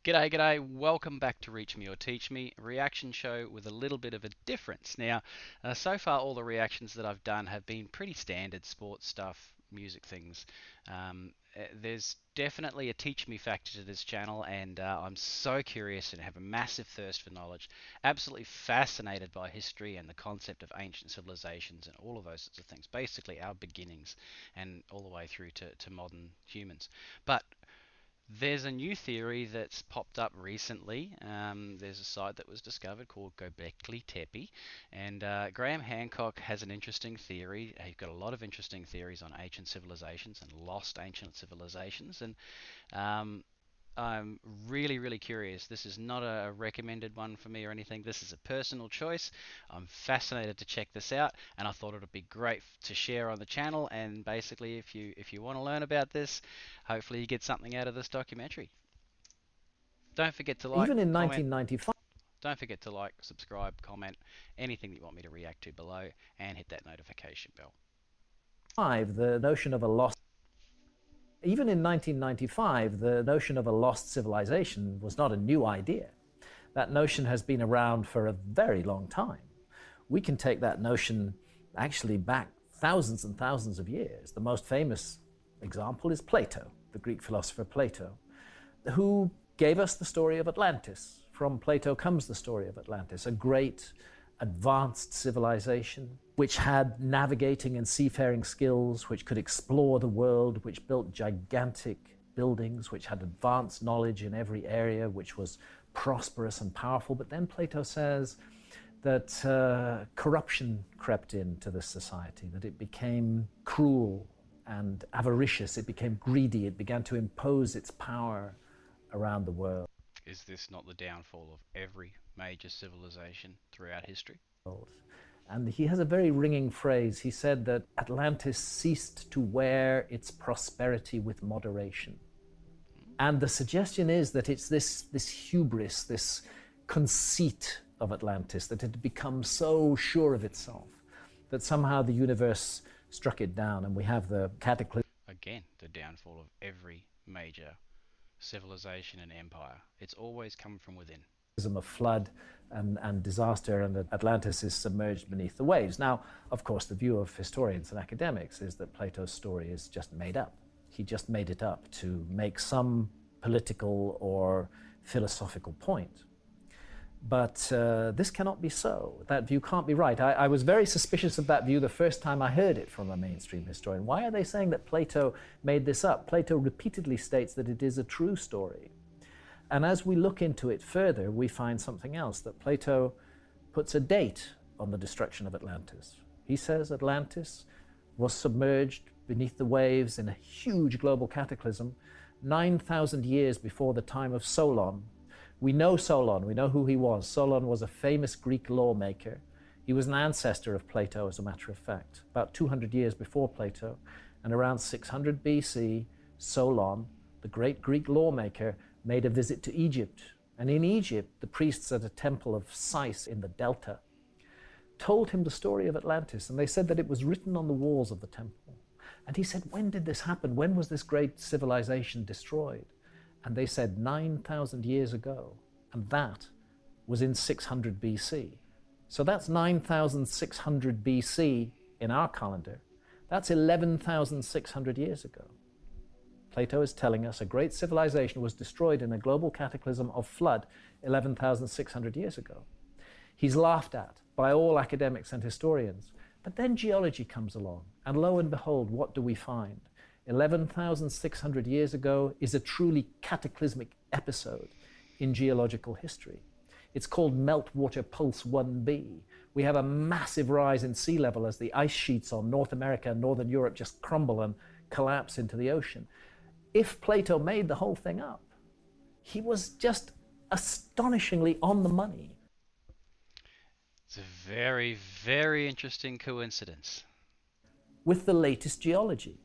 G'day, g'day. Welcome back to Reach Me or Teach Me, a reaction show with a little bit of a difference. Now, so far all the reactions that I've done have been pretty standard sports stuff, music things. There's definitely a teach me factor to this channel, and I'm so curious and have a massive thirst for knowledge. Absolutely fascinated by history and the concept of ancient civilizations and all of those sorts of things. Basically, our beginnings and all the way through to modern humans. But there's a new theory that's popped up recently. There's a site that was discovered called Göbekli Tepe, and Graham Hancock has an interesting theory. He's got a lot of interesting theories on ancient civilizations and lost ancient civilizations, and um, I'm really, really curious. This is not a recommended one for me or anything. This is a personal choice. I'm fascinated to check this out, and I thought it would be great to share on the channel. And basically, if you want to learn about this, hopefully you get something out of this documentary. Don't forget to like, Even in comment. 1995, Don't forget to like, subscribe, comment, anything that you want me to react to below, and hit that notification bell. the notion of a lost even in 1995, the notion of a lost civilization was not a new idea. That notion has been around for a very long time. We can take that notion actually back thousands and thousands of years. The most famous example is Plato, the Greek philosopher Plato, who gave us the story of Atlantis. From Plato comes the story of Atlantis, a great advanced civilization which had navigating and seafaring skills, which could explore the world, which built gigantic buildings, which had advanced knowledge in every area, which was prosperous and powerful. But then Plato says that corruption crept into this society, that it became cruel and avaricious, it became greedy, it began to impose its power around the world. Is this not the downfall of every major civilization throughout history? And he has a very ringing phrase. He said that Atlantis ceased to wear its prosperity with moderation. And the suggestion is that it's this hubris, this conceit of Atlantis, that it had become so sure of itself that somehow the universe struck it down, and we have the cataclysm. Again, the downfall of every major civilization and empire. It's always come from within. Of flood and disaster, and that Atlantis is submerged beneath the waves. Now, of course, the view of historians and academics is that Plato's story is just made up. He just made it up to make some political or philosophical point. But this cannot be so. That view can't be right. I was very suspicious of that view the first time I heard it from a mainstream historian. Why are they saying that Plato made this up? Plato repeatedly states that it is a true story. And as we look into it further, we find something else, that Plato puts a date on the destruction of Atlantis. He says Atlantis was submerged beneath the waves in a huge global cataclysm 9,000 years before the time of Solon. We know Solon, we know who he was. Solon was a famous Greek lawmaker. He was an ancestor of Plato, as a matter of fact, about 200 years before Plato. And around 600 BC, Solon, the great Greek lawmaker, made a visit to Egypt. And in Egypt, the priests at a temple of Sais in the Delta told him the story of Atlantis, and they said that it was written on the walls of the temple. And he said, when did this happen? When was this great civilization destroyed? And they said 9,000 years ago, and that was in 600 BC. So that's 9,600 BC in our calendar. That's 11,600 years ago. Plato is telling us a great civilization was destroyed in a global cataclysm of flood 11,600 years ago. He's laughed at by all academics and historians. But then geology comes along, and lo and behold, what do we find? 11,600 years ago is a truly cataclysmic episode in geological history. It's called Meltwater Pulse 1b. We have a massive rise in sea level as the ice sheets on North America and Northern Europe just crumble and collapse into the ocean. If Plato made the whole thing up, he was just astonishingly on the money. It's a very, very interesting coincidence. With the latest geology.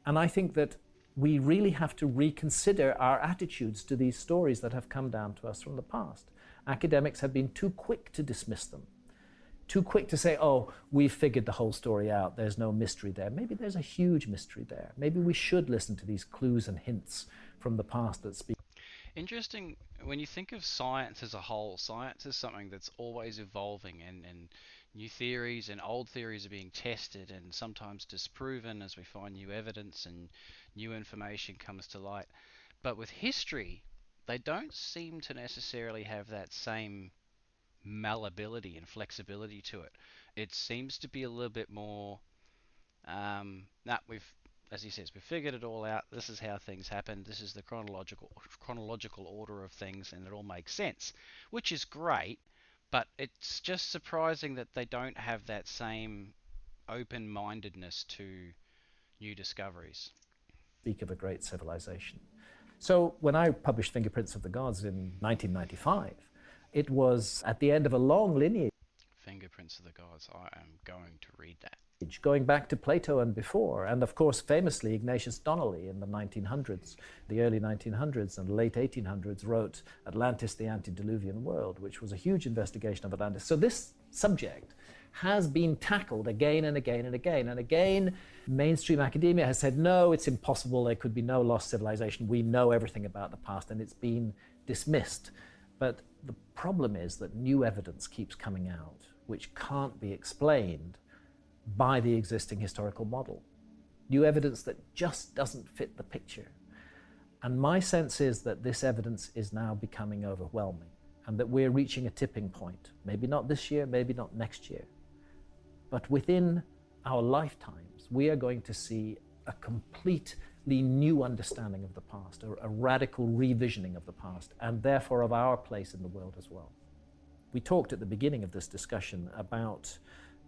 And I think that we really have to reconsider our attitudes to these stories that have come down to us from the past. Academics have been too quick to dismiss them, too quick to say, oh, we've figured the whole story out, there's no mystery there. Maybe there's a huge mystery there. Maybe we should listen to these clues and hints from the past that speak. Interesting. When you think of science as a whole, science is something that's always evolving, and new theories and old theories are being tested and sometimes disproven as we find new evidence and new information comes to light. But with history, they don't seem to necessarily have that same malleability and flexibility to it. It seems to be a little bit more, nah, as he says, we've figured it all out. This is how things happen. This is the chronological order of things, and it all makes sense, which is great. But it's just surprising that they don't have that same open-mindedness to new discoveries. Speak of a great civilization. So when I published Fingerprints of the Gods in 1995, it was at the end of a long lineage Fingerprints of the Gods. I am going to read that. going back to Plato and before, and of course, famously, Ignatius Donnelly in the 1900s, the early 1900s and late 1800s, wrote Atlantis, the Antediluvian World, which was a huge investigation of Atlantis. So this subject has been tackled again and again and again. And again, mainstream academia has said, no, it's impossible. There could be no lost civilization. We know everything about the past, and it's been dismissed. But the problem is that new evidence keeps coming out, which can't be explained by the existing historical model. New evidence that just doesn't fit the picture. And my sense is that this evidence is now becoming overwhelming and that we're reaching a tipping point. Maybe not this year, maybe not next year. But within our lifetimes, we are going to see a completely new understanding of the past, a radical revisioning of the past, and therefore of our place in the world as well. We talked at the beginning of this discussion about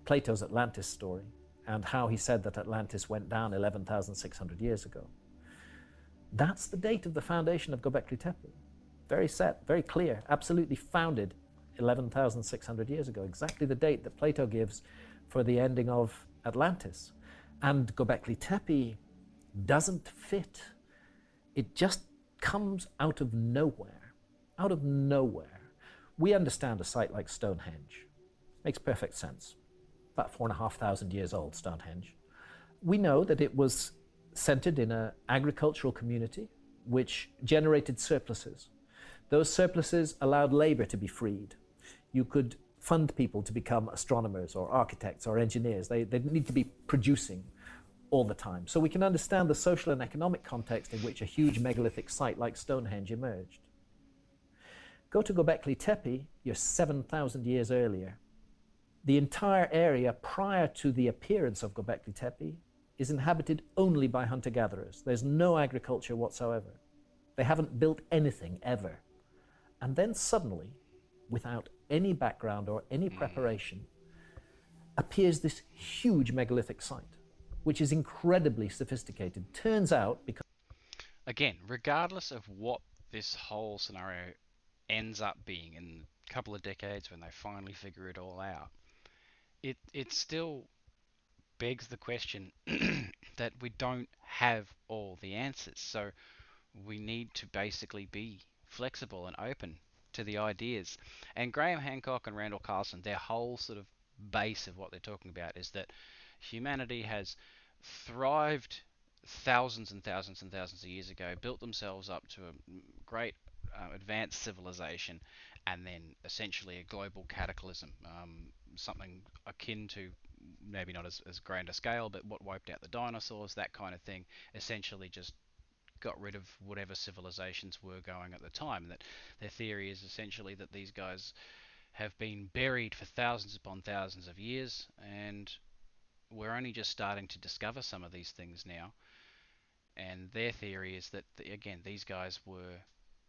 Plato's Atlantis story and how he said that Atlantis went down 11,600 years ago. That's the date of the foundation of Göbekli Tepe. Very set, very clear, absolutely founded 11,600 years ago, exactly the date that Plato gives for the ending of Atlantis. And Göbekli Tepe doesn't fit. It just comes out of nowhere, out of nowhere. We understand a site like Stonehenge. Makes perfect sense. About 4,500 years old, Stonehenge. We know that it was centered in an agricultural community which generated surpluses. Those surpluses allowed labor to be freed. You could fund people to become astronomers or architects or engineers. They didn't need to be producing all the time. So we can understand the social and economic context in which a huge megalithic site like Stonehenge emerged. Go to Göbekli Tepe, you're 7,000 years earlier. The entire area prior to the appearance of Göbekli Tepe is inhabited only by hunter-gatherers. There's no agriculture whatsoever. They haven't built anything ever. And then suddenly, without any background or any preparation, appears this huge megalithic site, which is incredibly sophisticated. Turns out, because Again, regardless of what this whole scenario ends up being in a couple of decades when they finally figure it all out, it still begs the question that we don't have all the answers. So we need to basically be flexible and open to the ideas. And Graham Hancock and Randall Carlson, their whole sort of base of what they're talking about is that humanity has thrived thousands and thousands and thousands of years ago, built themselves up to a great advanced civilization, and then essentially a global cataclysm, something akin to maybe not as grand a scale, but what wiped out the dinosaurs, that kind of thing, essentially just got rid of whatever civilizations were going at the time. And that their theory is essentially that these guys have been buried for thousands upon thousands of years, and we're only just starting to discover some of these things now. And their theory is that, again, these guys were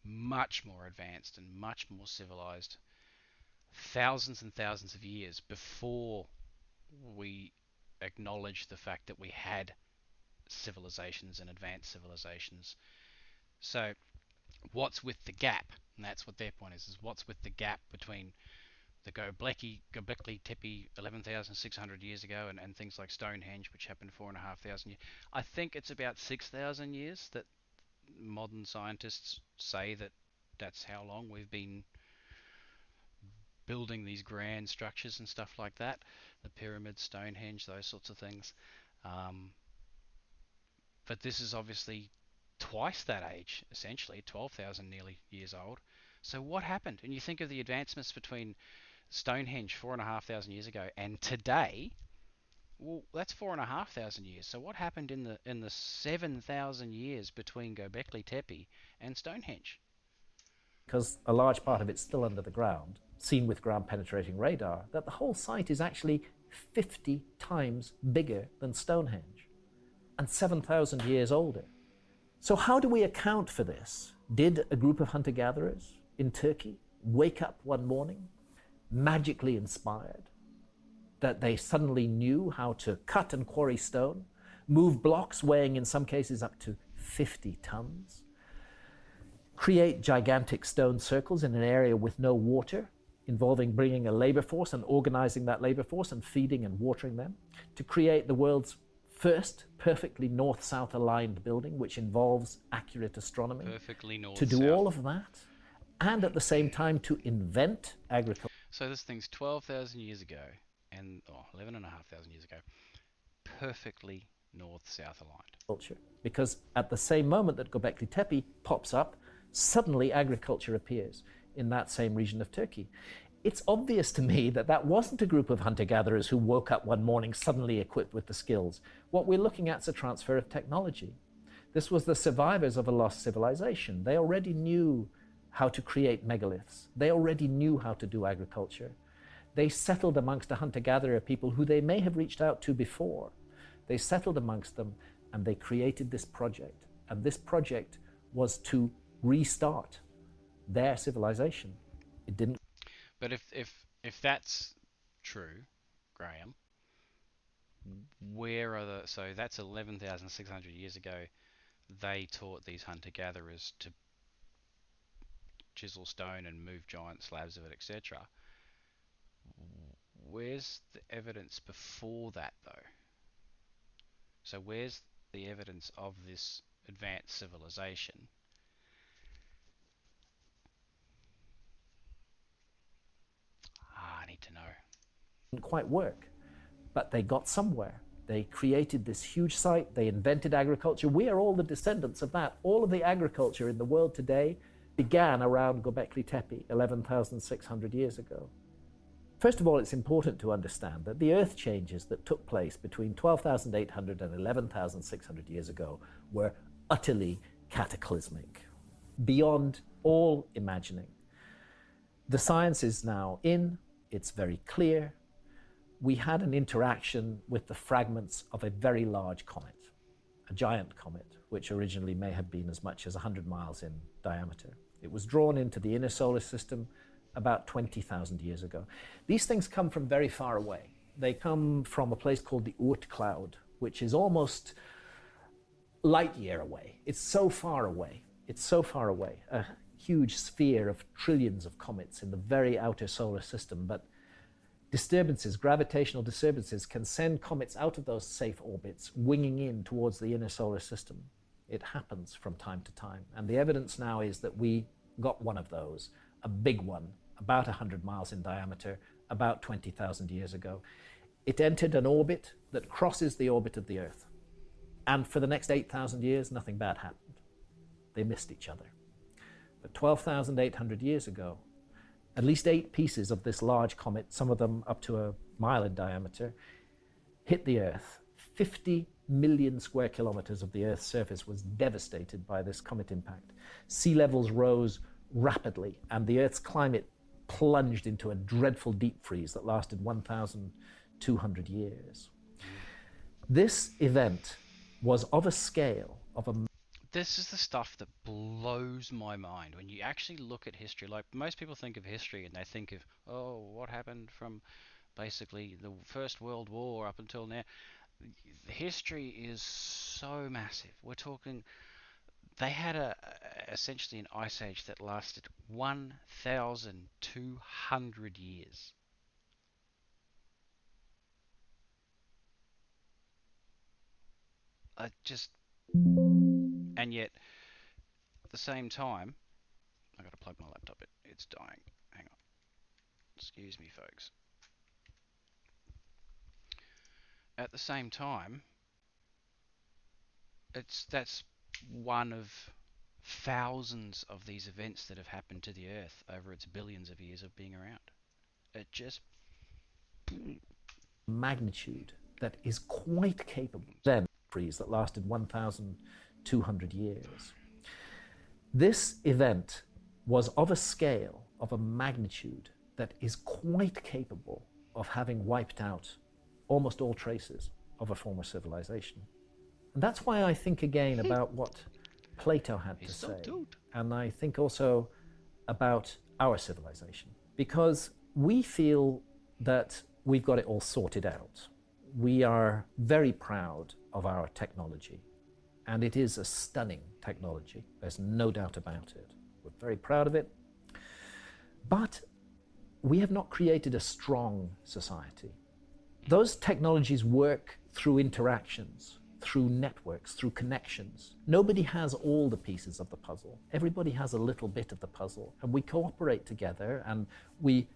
much more advanced and much more civilized thousands and thousands of years before we acknowledge the fact that we had civilizations and advanced civilizations. So what's with the gap? And that's what their point is what's with the gap between the Göbekli Tepe 11,600 years ago and things like Stonehenge, which happened 4,500 years. I think it's about 6,000 years that modern scientists say that that's how long we've been building these grand structures and stuff like that. The pyramids, Stonehenge, those sorts of things. But this is obviously twice that age, essentially, 12,000 nearly years old. So what happened? And you think of the advancements between Stonehenge 4,500 years ago and today. Well, that's 4,500 years. So what happened in the 7,000 years between Göbekli Tepe and Stonehenge? because a large part of it's still under the ground, seen with ground penetrating radar, that the whole site is actually 50 times bigger than Stonehenge and 7,000 years older. So, how do we account for this? Did a group of hunter gatherers in Turkey wake up one morning magically inspired that they suddenly knew how to cut and quarry stone, move blocks weighing in some cases up to 50 tons, create gigantic stone circles in an area with no water, involving bringing a labor force and organizing that labor force and feeding and watering them, to create the world's first perfectly north-south aligned building, which involves accurate astronomy, Perfectly to do north-south. all of that, and at the same time to invent agriculture. So this thing's 12,000 years ago, and 11,500 years ago, perfectly north-south aligned. Because at the same moment that Göbekli Tepe pops up, suddenly agriculture appears in that same region of Turkey. It's obvious to me that that wasn't a group of hunter-gatherers who woke up one morning suddenly equipped with the skills. What we're looking at is a transfer of technology. This was the survivors of a lost civilization. They already knew how to create megaliths. They already knew how to do agriculture. They settled amongst a hunter-gatherer people who they may have reached out to before. They settled amongst them and they created this project. And this project was to restart their civilization. It didn't. But if that's true, Graham, where are the so that's 11,600 years ago. They taught these hunter-gatherers to chisel stone and move giant slabs of it, etc. Where's the evidence before that, though? So where's the evidence of this advanced civilization? I need to know. Quite work, but they got somewhere. They created this huge site. They invented agriculture. We are all the descendants of that. All of the agriculture in the world today began around Göbekli Tepe 11,600 years ago. First of all, it's important to understand that the earth changes that took place between 12,800 and 11,600 years ago were utterly cataclysmic, beyond all imagining. The science is now in, it's very clear. We had an interaction with the fragments of a very large comet, a giant comet, which originally may have been as much as 100 miles in diameter. It was drawn into the inner solar system about 20,000 years ago. These things come from very far away. They come from a place called the Oort cloud, which is almost light year away. It's so far away. It's so far away. A huge sphere of trillions of comets in the very outer solar system. But disturbances, gravitational disturbances, can send comets out of those safe orbits, winging in towards the inner solar system. It happens from time to time. And the evidence now is that we got one of those, a big one, about 100 miles in diameter, about 20,000 years ago. It entered an orbit that crosses the orbit of the Earth. And for the next 8,000 years, nothing bad happened. They missed each other. But 12,800 years ago, at least 8 pieces of this large comet, some of them up to a mile in diameter, hit the Earth. 50 million square kilometers of the Earth's surface was devastated by this comet impact. Sea levels rose rapidly, and the Earth's climate plunged into a dreadful deep freeze that lasted 1,200 years. This event was of a scale of a... This is the stuff that blows my mind when you actually look at history. Like most people think of history and they think of, oh, what happened from basically the First World War up until now. History is so massive. We're talking they had essentially an ice age that lasted 1,200 years. Just and yet at the same time, I got to plug my laptop. It's dying. Hang on. Excuse me, folks. At the same time, it's that's one of thousands of these events that have happened to the Earth over its billions of years of being around. It just Magnitude that is quite capable. Then freeze that lasted 1,200 years. This event was of a scale, of a magnitude that is quite capable of having wiped out almost all traces of a former civilization. And that's why I think again about what Plato had to he's so say. toot. And I think also about our civilization. Because we feel that we've got it all sorted out. We are very proud of our technology. And it is a stunning technology. There's no doubt about it. We're very proud of it. But we have not created a strong society. Those technologies work through interactions, through networks, through connections. Nobody has all the pieces of the puzzle. Everybody has a little bit of the puzzle. And we cooperate together and we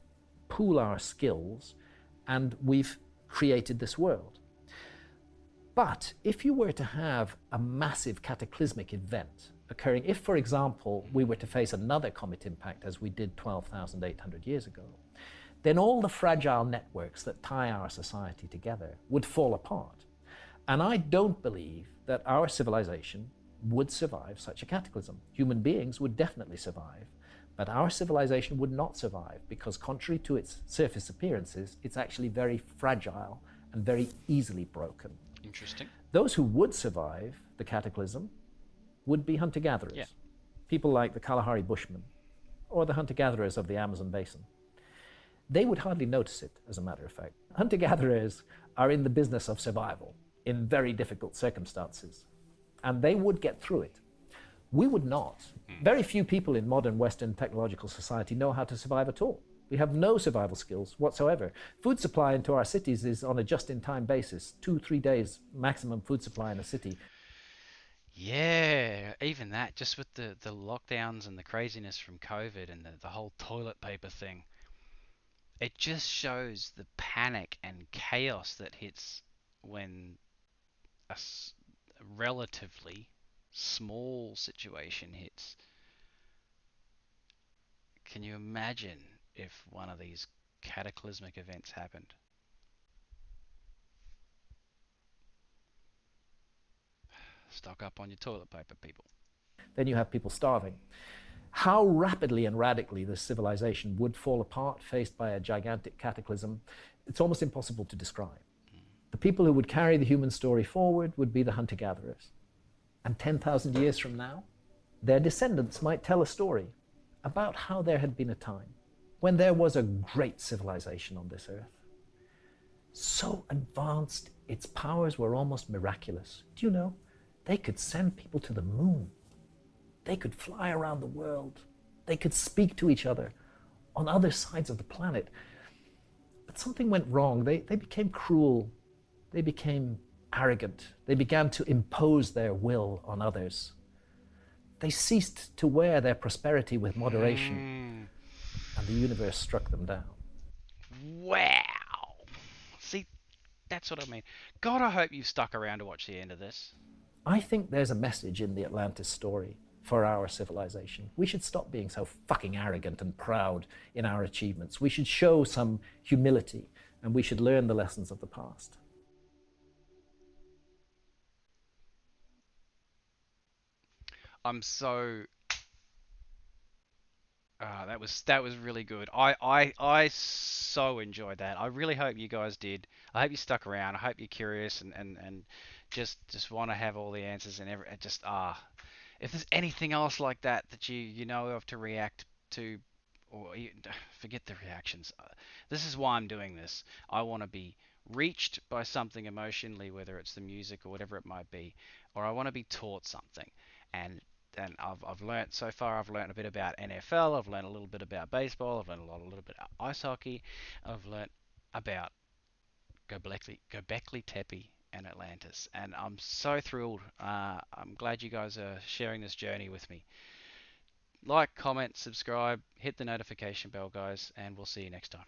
pool our skills and we've created this world. But if you were to have a massive cataclysmic event occurring, if, for example, we were to face another comet impact as we did 12,800 years ago, then all the fragile networks that tie our society together would fall apart. And I don't believe that our civilization would survive such a cataclysm. Human beings would definitely survive, but our civilization would not survive because, contrary to its surface appearances, it's actually very fragile and very easily broken. Interesting. Those who would survive the cataclysm would be hunter-gatherers. Yeah. People like the Kalahari Bushmen or the hunter-gatherers of the Amazon basin. They would hardly notice it, as a matter of fact. Hunter-gatherers are in the business of survival in very difficult circumstances, and they would get through it. We would not. Very few people in modern Western technological society know how to survive at all. We have no survival skills whatsoever. Food supply into our cities is on a just-in-time basis, 2-3 days maximum food supply in a city. Yeah, even that, just with the lockdowns and the craziness from COVID and the whole toilet paper thing, it just shows the panic and chaos that hits when a relatively small situation hits. Can you imagine if one of these cataclysmic events happened? Stock up on your toilet paper, people. Then you have people starving. How rapidly and radically this civilization would fall apart faced by a gigantic cataclysm, it's almost impossible to describe. The people who would carry the human story forward would be the hunter-gatherers. And 10,000 years from now, their descendants might tell a story about how there had been a time when there was a great civilization on this earth. So advanced, its powers were almost miraculous. Do you know? They could send people to the moon. They could fly around the world. They could speak to each other on other sides of the planet. But something went wrong. They became cruel. They became arrogant. They began to impose their will on others. They ceased to wear their prosperity with moderation, and the universe struck them down. Wow. See, that's what I mean. God, I hope you stuck around to watch the end of this. I think there's a message in the Atlantis story for our civilization. We should stop being so fucking arrogant and proud in our achievements. We should show some humility, and we should learn the lessons of the past. I'm so that was really good. I so enjoyed that. I really hope you guys did. I hope you stuck around. I hope you're curious and just want to have all the answers and just if there's anything else like that that you know of to react to, or forget the reactions. This is why I'm doing this. I want to be reached by something emotionally, whether it's the music or whatever it might be, or I want to be taught something. And I've learnt so far. I've learnt a bit about NFL. I've learnt a little bit about baseball. I've learnt a little bit about ice hockey. I've learnt about Göbekli Tepe and Atlantis, and I'm so thrilled. I'm glad you guys are sharing this journey with me. Like, comment, subscribe, hit the notification bell, guys, and we'll see you next time.